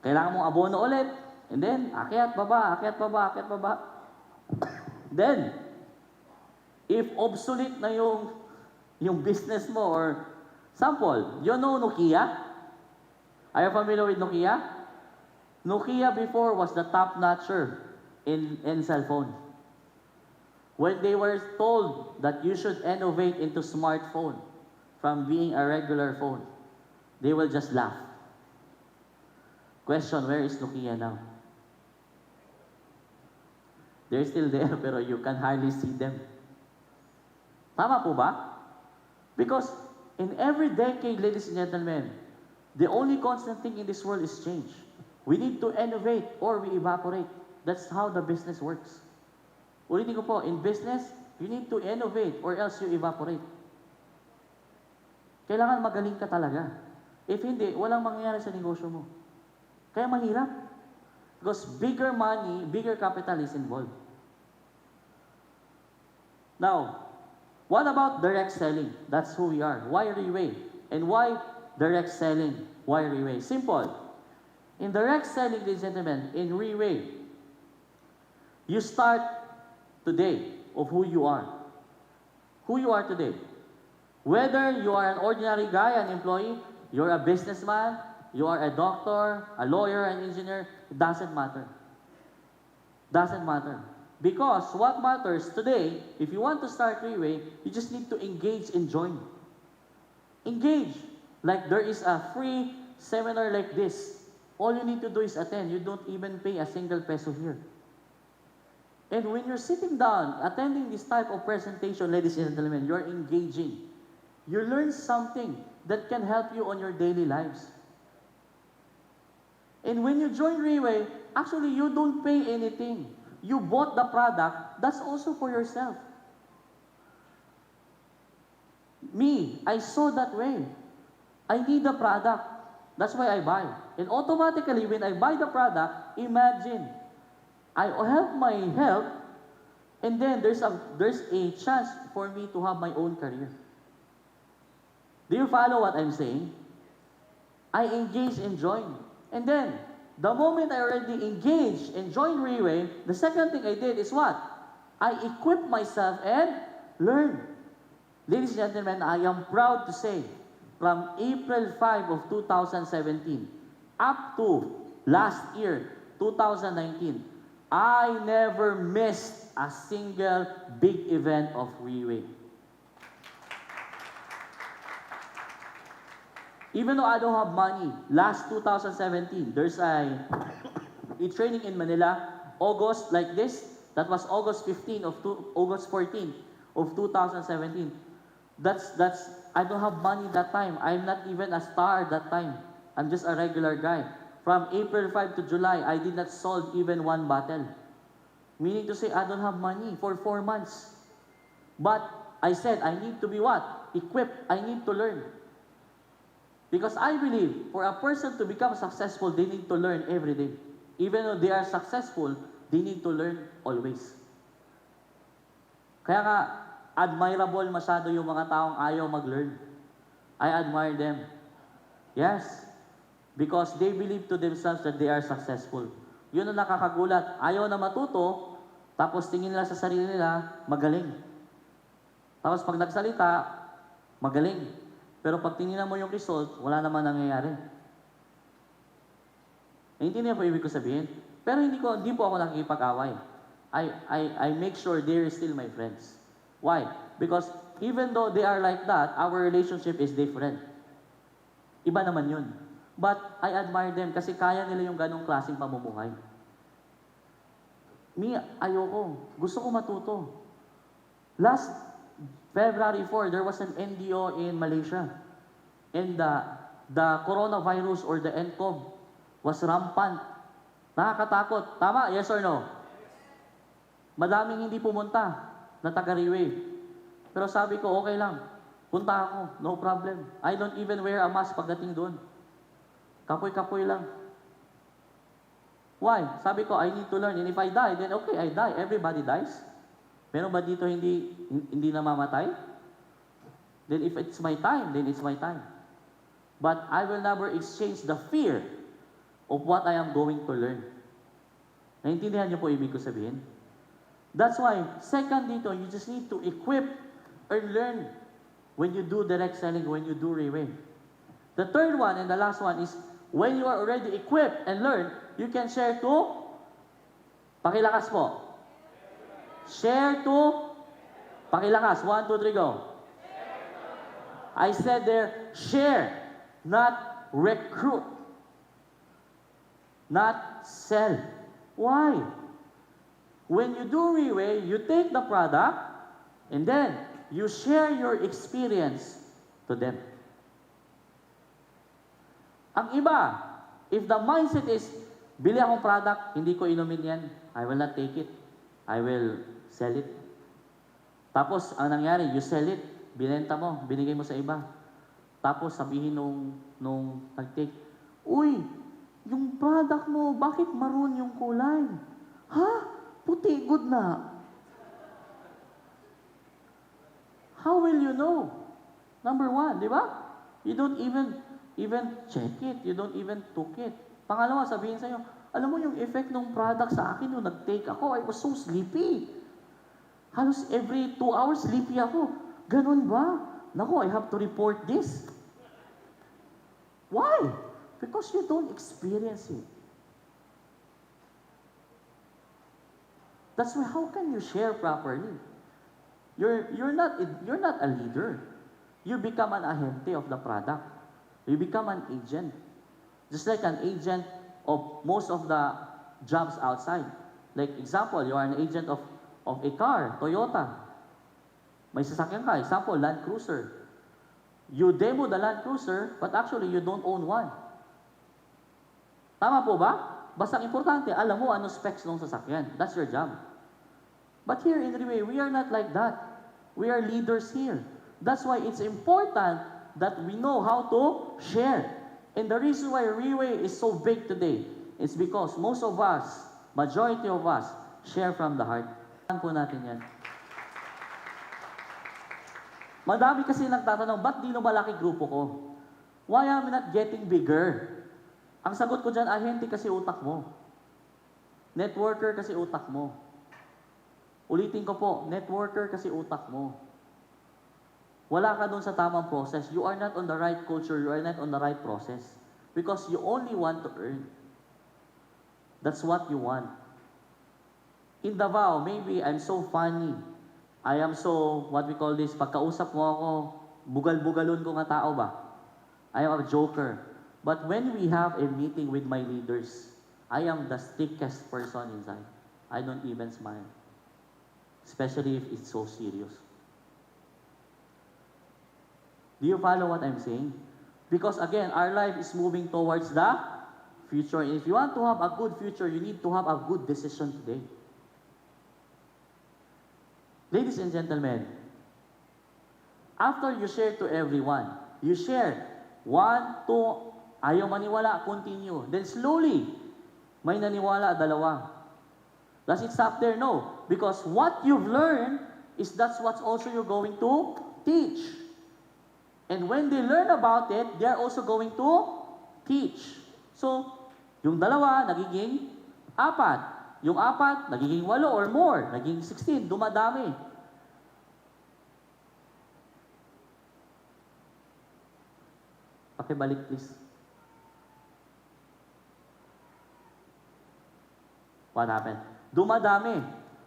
[SPEAKER 1] Kailangan mong abono ulit. And then, akyat, baba, akyat, baba, akyat, baba. Then, if obsolete na yung business mo, or sample, you know Nokia? Are you familiar with Nokia? Nokia before was the top-notcher in cell phone. When they were told that you should innovate into smartphone from being a regular phone, they will just laugh. Question, where is Nokia now? They're still there, pero you can hardly see them. Tama po ba? Because in every decade, ladies and gentlemen, the only constant thing in this world is change. We need to innovate or we evaporate. That's how the business works. Ulitin ko po, in business, you need to innovate or else you evaporate. Kailangan magaling ka talaga. If hindi, walang mangyayari sa negosyo mo. Kaya mahirap. Because bigger money, bigger capital is involved. Now, what about direct selling? That's who we are. Why Reway? And why direct selling? Why Reway? Simple. In direct selling, ladies and gentlemen, in Reway, you start today of who you are. Who you are today. Whether you are an ordinary guy, an employee, you're a businessman, you are a doctor, a lawyer, an engineer, it doesn't matter. Doesn't matter. Because what matters today, if you want to start Reway, you just need to engage and join. Engage. Like there is a free seminar like this. All you need to do is attend. You don't even pay a single peso here. And when you're sitting down, attending this type of presentation, ladies and gentlemen, you're engaging. You learn something that can help you on your daily lives. And when you join Reway, actually you don't pay anything. You bought the product, that's also for yourself. Me, I saw that way. I need the product. That's why I buy. And automatically, when I buy the product, imagine, I help my health, and then there's a chance for me to have my own career. Do you follow what I'm saying? I engage and join. And then, the moment I already engaged and joined Reway, the second thing I did is what? I equipped myself and learned. Ladies and gentlemen, I am proud to say, from April 5 of 2017 up to last year, 2019, I never missed a single big event of Reway. Even though I don't have money, last 2017, there's a training in Manila, August like this. That was August 14 of 2017. I don't have money that time. I'm not even a star that time. I'm just a regular guy. From April 5 to July, I did not sold even one bottle. Meaning to say, I don't have money for 4 months. But I said, I need to be what? Equipped. I need to learn. Because I believe, for a person to become successful, they need to learn every day. Even though they are successful, they need to learn always. Kaya nga, admirable masyado yung mga taong ayaw mag-learn. I admire them. Yes. Because they believe to themselves that they are successful. Yun ang nakakagulat. Ayaw na matuto, tapos tingin nila sa sarili nila, magaling. Tapos pag nagsalita, magaling. Pero pag tinignan mo yung result, wala naman nangyayari. Hindi niya po ibig ko sabihin. Pero hindi po ako nakikipag-away. I make sure they're still my friends. Why? Because even though they are like that, our relationship is different. Iba naman yun. But I admire them kasi kaya nila yung ganong klaseng pamumuhay. Me, ayoko. Gusto ko matuto. Last February 4, there was an NDO in Malaysia. And the coronavirus or the nCoV was rampant. Nakakatakot. Tama? Yes or no? Madaming hindi pumunta na taga-Riway. Pero sabi ko, okay lang. Punta ako. No problem. I don't even wear a mask pagdating doon. Kapoy-kapoy lang. Why? Sabi ko, I need to learn. And if I die, then okay, I die. Everybody dies. Meron ba dito hindi namamatay? Then if it's my time, then it's my time. But I will never exchange the fear of what I am going to learn. Naintindihan niyo po ibig ko sabihin? That's why, second dito, you just need to equip or learn when you do direct selling, when you do Riway. The third one and the last one is, when you are already equipped and learn, you can share to, pakilakas po. Share to, pakilakas. 1, 2, 3, go. I said there, share, not recruit. Not sell. Why? When you do Riway, you take the product, and then, you share your experience to them. Ang iba, if the mindset is, bili akong product, hindi ko inumin yan, I will not take it. I will sell it. Tapos, ang nangyari, you sell it, binenta mo, binigay mo sa iba. Tapos, sabihin nung nag-take, uy, yung product mo, bakit maroon yung kulay? Ha? Puti, good na. How will you know? Number one, di ba? You don't even check it. You don't even took it. Pangalawa, sabihin sa'yo, alam mo yung effect ng product sa akin nung nag-take ako, I was so sleepy. Halos every 2 hours sleepy ako. Ganun ba? Naku, I have to report this. Why? Because you don't experience it. That's why, how can you share properly? You're not a leader. You become an ahente of the product. You become an agent. Just like an agent of most of the jobs outside. Like example, you are an agent of a car, Toyota. May sasakyan ka, example, Land Cruiser. You demo the Land Cruiser, but actually you don't own one. Tama po ba? Basta importante, alam mo ano specs ng sasakyan. That's your job. But here in Riway, we are not like that. We are leaders here. That's why it's important that we know how to share. And the reason why Riway is so big today is because most of us, majority of us, share from the heart. Saan po natin yan? Madami kasi nagtatanong, ba't di lumalaki grupo ko? Why am I not getting bigger? Ang sagot ko dyan, ahente kasi utak mo. Networker kasi utak mo. Ulitin ko po, networker kasi utak mo. Wala ka doon sa tamang process. You are not on the right culture. You are not on the right process. Because you only want to earn. That's what you want. In Davao, maybe I'm so funny. I am so, what we call this, pagkausap mo ako, bugal-bugalon ko nga tao ba? I am a joker. But when we have a meeting with my leaders, I am the thickest person inside. I don't even smile. Especially if it's so serious. Do you follow what I'm saying? Because again, our life is moving towards the future. And if you want to have a good future, you need to have a good decision today. Ladies and gentlemen, after you share to everyone, you share 1, 2, ayaw maniwala, continue. Then slowly, may naniwala, 2. Does it stop there? No. Because what you've learned is that's what's also you're going to teach. And when they learn about it, they are also going to teach. So, yung 2, nagiging 4. Yung 4, nagiging 8 or more. Naging 16, dumadami. Pakibalik please. What happened? Dumadami.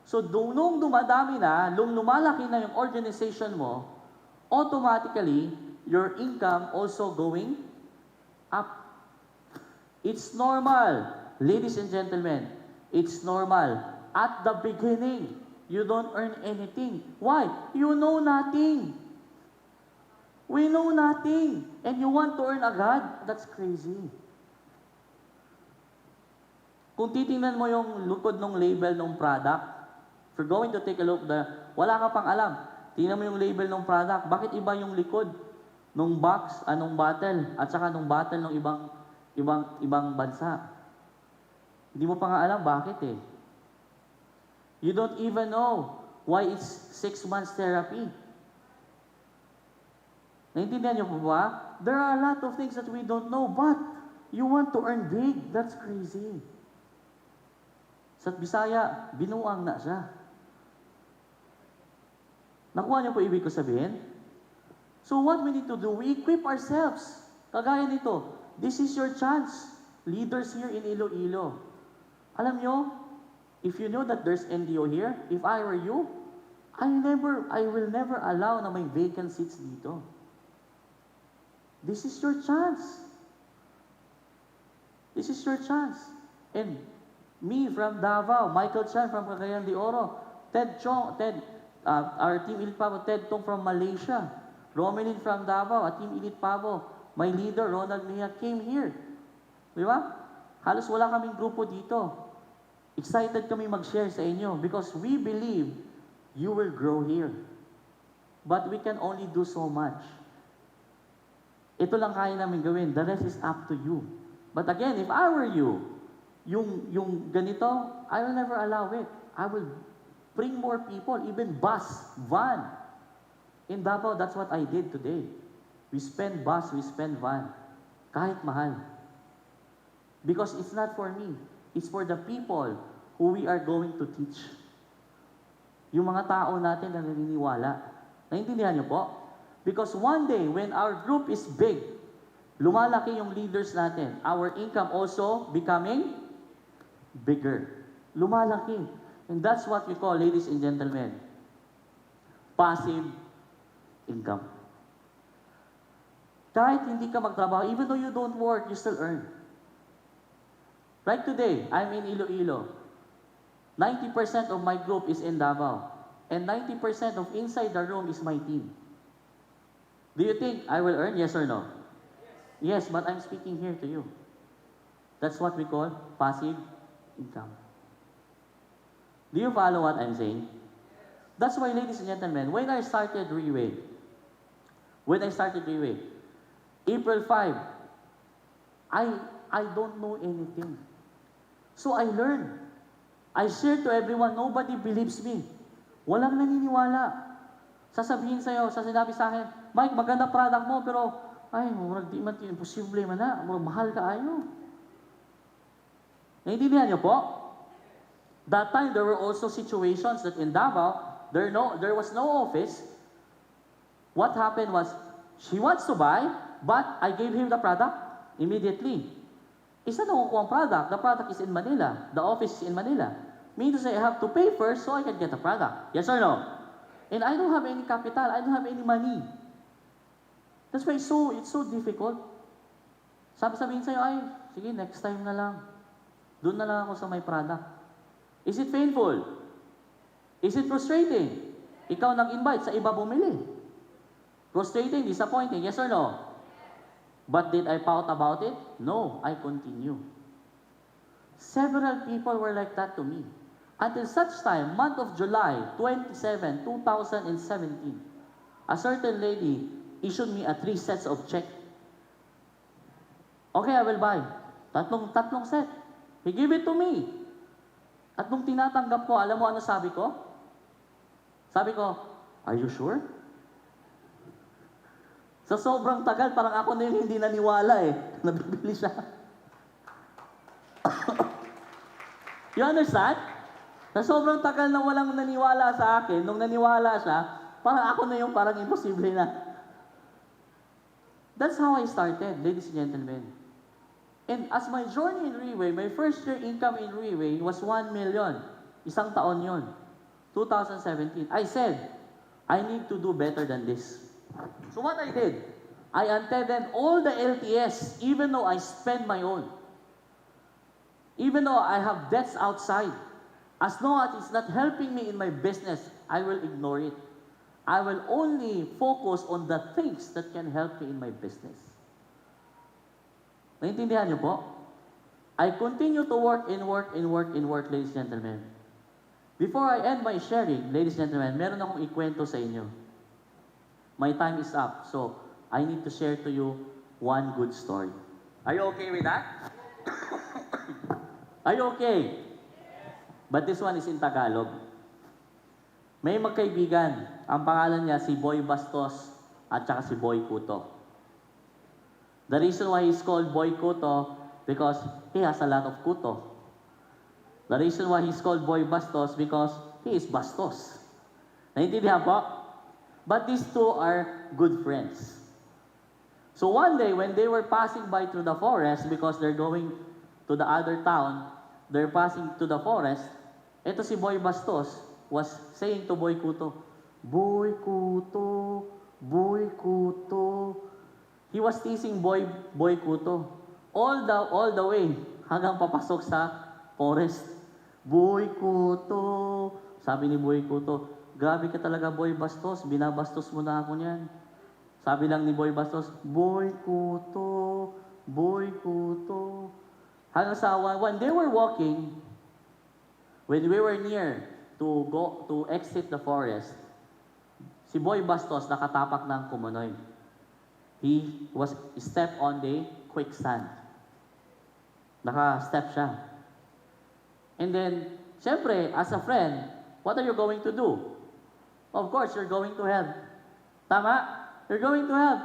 [SPEAKER 1] So, nung dumadami na, lumalaki na yung organization mo, automatically, your income also going up. It's normal. Ladies and gentlemen, it's normal. At the beginning, you don't earn anything. Why? You know nothing. We know nothing. And you want to earn agad? That's crazy. Kung titingnan mo yung lukod ng label ng product, if you're going to take a look, wala ka pang alam. Tingnan mo yung label ng product. Bakit iba yung likod nung box, anong bottle, at saka nung bottle ng ibang bansa? Hindi mo pa nga alam bakit eh. You don't even know why it's 6 months therapy. Naintindihan niyo po ba? There are a lot of things that we don't know, but you want to earn big. That's crazy. Sa Bisaya, binuang na siya. Nakuha niyo po ibig ko sabihin? So what we need to do, we equip ourselves. Kagaya nito, this is your chance. Leaders here in Iloilo. Alam niyo, if you know that there's NDO here, if I were you, I will never allow na may vacant seats dito. This is your chance. This is your chance. And me from Davao, Michael Chan from Cagayan de Oro, our team Elite Pavo, Ted Tong from Malaysia, Romelin from Davao, at team Elite Pavo, my leader, Ronald Mia, came here. Di ba? Halos wala kaming grupo dito. Excited kami mag-share sa inyo because we believe you will grow here. But we can only do so much. Ito lang kaya namin gawin. The rest is up to you. But again, if I were you, yung ganito, I will never allow it. I will bring more people, even bus, van. In Davao, that's what I did today. We spend bus, we spend van. Kahit mahal. Because it's not for me. It's for the people who we are going to teach. Yung mga tao natin na naniniwala. Naintindihan niyo po? Because one day, when our group is big, lumalaki yung leaders natin, our income also becoming bigger. Lumalaki. And that's what we call, ladies and gentlemen, passive income. Kahit hindi ka magtrabaho, even though you don't work, you still earn. Like today, I'm in Iloilo. 90% of my group is in Davao. And 90% of inside the room is my team. Do you think I will earn? Yes or no? Yes, but I'm speaking here to you. That's what we call passive income. Do you follow what I'm saying? That's why, ladies and gentlemen, when I started Reway, April 5, I don't know anything. So I learned. I shared to everyone, nobody believes me. Walang naniniwala. Sasabihin sa'yo, sinabi sa akin, Mike, maganda product mo, pero, ay, murag di man, imposible man na, murag mahal ka ayo. Naintindihan niyo po? That time, there were also situations that in Davao, there was no office. What happened was, she wants to buy, but I gave him the product immediately. Isa na kukuha ang product. The product is in Manila. The office is in Manila. Meaning to say, I have to pay first so I can get the product. Yes or no? And I don't have any capital. I don't have any money. That's why it's so difficult. Sabihin sa'yo, ay, sige, next time na lang. Doon na lang ako sa may product. Is it painful? Is it frustrating? Ikaw nag-invite, sa iba bumili. Frustrating, disappointing, yes or no? But did I pout about it? No, I continue. Several people were like that to me. Until such time, month of July 27, 2017, a certain lady issued me 3 sets of check. Okay, I will buy. Tatlong set. He gave it to me. At nung tinatanggap ko, alam mo ano sabi ko? Sabi ko, are you sure? Sa sobrang tagal, parang ako na yung hindi naniwala eh. Nabibili siya. You understand? Sa sobrang tagal na walang naniwala sa akin, nung naniwala siya, parang ako na yung parang imposible na. That's how I started, ladies and gentlemen. And as my journey in Reway, my first year income in Reway was 1 million. Isang taon yon, 2017. I said, I need to do better than this. So what I did, I attended all the LTS, even though I spend my own. Even though I have debts outside, as long as it's not helping me in my business, I will ignore it. I will only focus on the things that can help me in my business. Naintindihan niyo po? I continue to work, ladies and gentlemen. Before I end my sharing, ladies and gentlemen, meron akong ikwento sa inyo. My time is up, so I need to share to you one good story. Are you okay with that? Are you okay? But this one is in Tagalog. May magkaibigan, ang pangalan niya si Boy Bastos at saka si Boy Kuto. The reason why he's called Boy Kuto, because he has a lot of kuto. The reason why he's called Boy Bastos, because he is bastos. Naintindihan po? But these two are good friends. So one day, when they were passing by through the forest, because they're going to the other town, they're passing to the forest, ito si Boy Bastos was saying to Boy Kuto, Boy Kuto, Boy Kuto. He was teasing Boy Kuto all the way hanggang papasok sa forest. Boy Kuto. Sabi ni Boy Kuto, grabe ka talaga Boy Bastos, binabastos mo na ako niyan. Sabi lang ni Boy Bastos, Boy Kuto, Boy Kuto. Hanggang sa when they were walking, when we were near to exit the forest, si Boy Bastos nakatapak ng kumunoy. He was step on the quicksand. Naka-step siya. And then, syempre, as a friend, what are you going to do? Of course, you're going to help. Tama? You're going to help.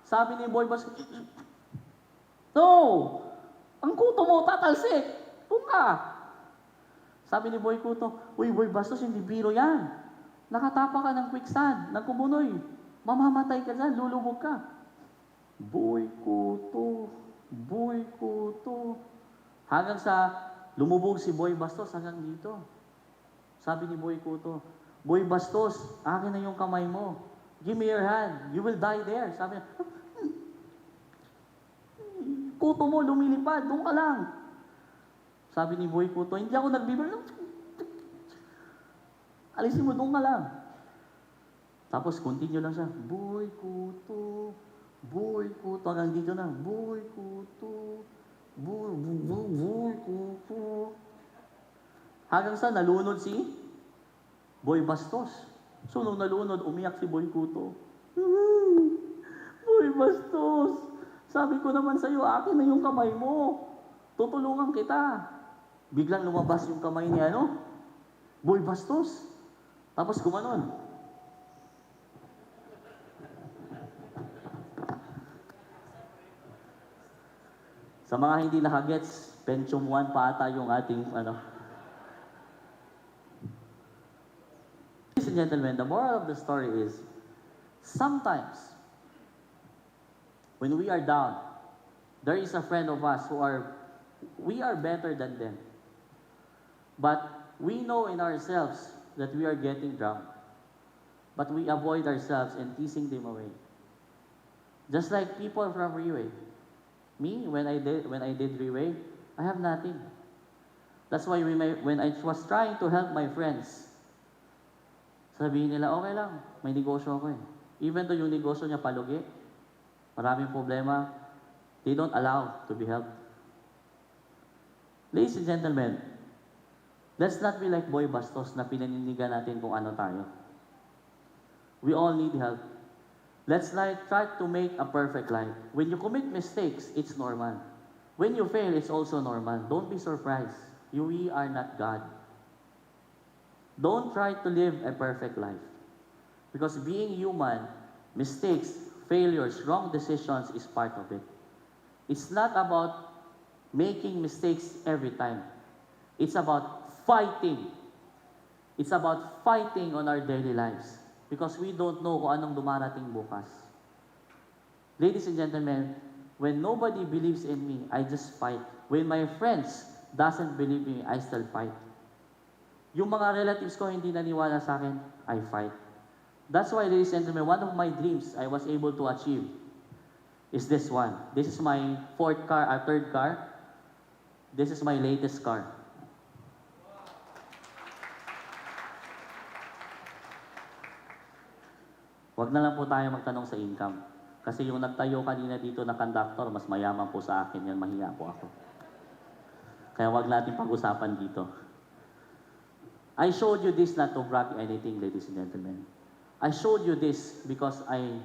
[SPEAKER 1] Sabi ni Boy Bastos, no! Ang kuto mo, tatalsik! Doon ka! Sabi ni Boy Kuto, uy, Boy Bastos, hindi biro yan. Nakatapa ka ng quicksand, ng kumunoy. Mamamatay ka dyan, lulubog ka. Boy Kuto, Boy Kuto. Hanggang sa lumubog si Boy Bastos hanggang dito. Sabi ni Boy Kuto, Boy Bastos, akin na yung kamay mo. Give me your hand. You will die there. Sabi niya, Kuto mo, lumilipad. Doon ka lang. Sabi ni Boy Kuto, hindi ako nagbibiro. Alisin mo, doon ka lang. Tapos, continue lang siya. Boy Kuto, Boy Kuto. Hanggang dito na. Boy Kuto, Boy Kuto. Hanggang sa nalunod si Boy Bastos. So, nung nalunod, umiyak si Boy Kuto. Boy Bastos, sabi ko naman sa'yo, akin na yung kamay mo. Tutulungan kita. Biglang lumabas yung kamay ni Boy Bastos. Tapos gumanon. Sa mga hindi nakagets, Pentium 1 pa ata yung ating Ladies and gentlemen, the moral of the story is, sometimes, when we are down, there is a friend of us we are better than them. But we know in ourselves that we are getting drunk. But we avoid ourselves and teasing them away. Just like people from Riway. Me, when I did Riway, I have nothing. That's why when I was trying to help my friends, sabihin nila, okay lang, may negosyo ako eh. Even though yung negosyo niya palugi, maraming problema, they don't allow to be helped. Ladies and gentlemen, let's not be like Boy Bastos na pinaninigan natin kung ano tayo. We all need help. Let's try to make a perfect life. When you commit mistakes, it's normal. When you fail, it's also normal. Don't be surprised. We are not God. Don't try to live a perfect life. Because being human, mistakes, failures, wrong decisions is part of it. It's not about making mistakes every time. It's about fighting. It's about fighting on our daily lives. Because we don't know kung anong dumarating bukas. Ladies and gentlemen, when nobody believes in me, I just fight. When my friends doesn't believe me, I still fight. Yung mga relatives ko hindi naniwala sa akin, I fight. That's why, ladies and gentlemen, one of my dreams I was able to achieve. is this one. This is my third car. This is my latest car. Wag na lang po tayo magtanong sa income. Kasi yung nagtayo kanina dito na conductor, mas mayaman po sa akin yan, mahiya po ako. Kaya wag natin pag-usapan dito. I showed you this not to brag anything, ladies and gentlemen. I showed you this because I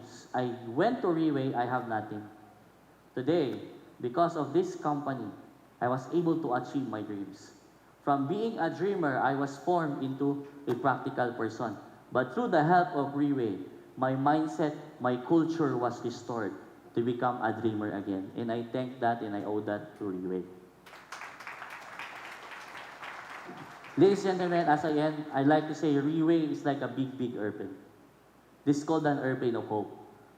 [SPEAKER 1] went to Riway, I have nothing. Today, because of this company, I was able to achieve my dreams. From being a dreamer, I was formed into a practical person. But through the help of Riway, my mindset, my culture was restored to become a dreamer again. And I thank that and I owe that to Riway. Ladies and gentlemen, as I end, I'd like to say Riway is like a big, big airplane. This is called an airplane of hope.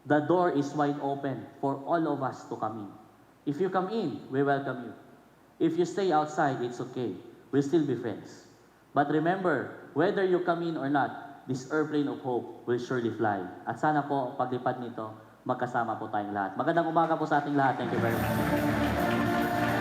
[SPEAKER 1] The door is wide open for all of us to come in. If you come in, we welcome you. If you stay outside, it's okay. We'll still be friends. But remember, whether you come in or not, this airplane of hope will surely fly. At sana po, paglipad nito, magkasama po tayong lahat. Magandang umaga po sa ating lahat. Thank you very much.